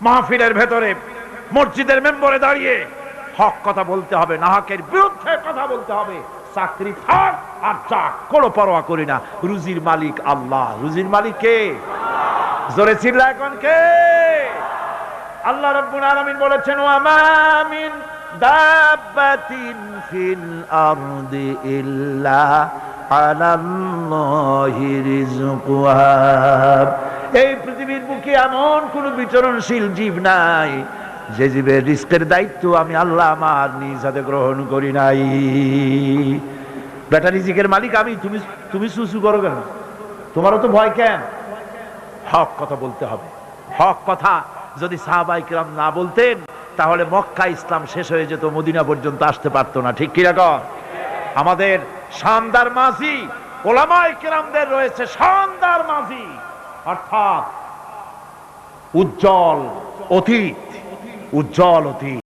মাহফিলের ভেতরে মসজিদের মেম্বরে দাঁড়িয়ে হক কথা বলতে হবে, নাহকের বিরুদ্ধে কথা বলতে হবে। চাকরি থাক আর যাক, কোনো পরোয়া করি না। রুজির মালিক আল্লাহ। রুজির মালিক কে? জোরে চিল্লা এখন কে? আল্লাহ রাব্বুল আলামিন বলেছেন, ওয়া মা মিন দাব্বাতিন ফিল আরদি ইল্লা আলাল্লাহি রিজকুহা। এই পৃথিবীর বুকে এমন কোন বিচরণশীল জীব নাই যে জীবের রিস্কের দায়িত্ব আমি আল্লাহ আমার নিজ হাতে গ্রহণ করি নাই। বেটা রিজিকের মালিক আমি, তুমি সুসু করো কেন? তোমারও তো ভয় কেন? হক কথা বলতে হবে। হক কথা যদি সাহাবায়ে কিরাম না বলতেন তাহলে মক্কা ইসলাম শেষ হয়ে যেত, মদিনা পর্যন্ত আসতে পারতো না। ঠিক কি রকম? আমাদের শানদার মাঝি ওলামায়ে কিরামদের রয়েছে শানদার মাঝি, অর্থাৎ উজ্জ্বল অতীত, উজ্জ্বল অতীত।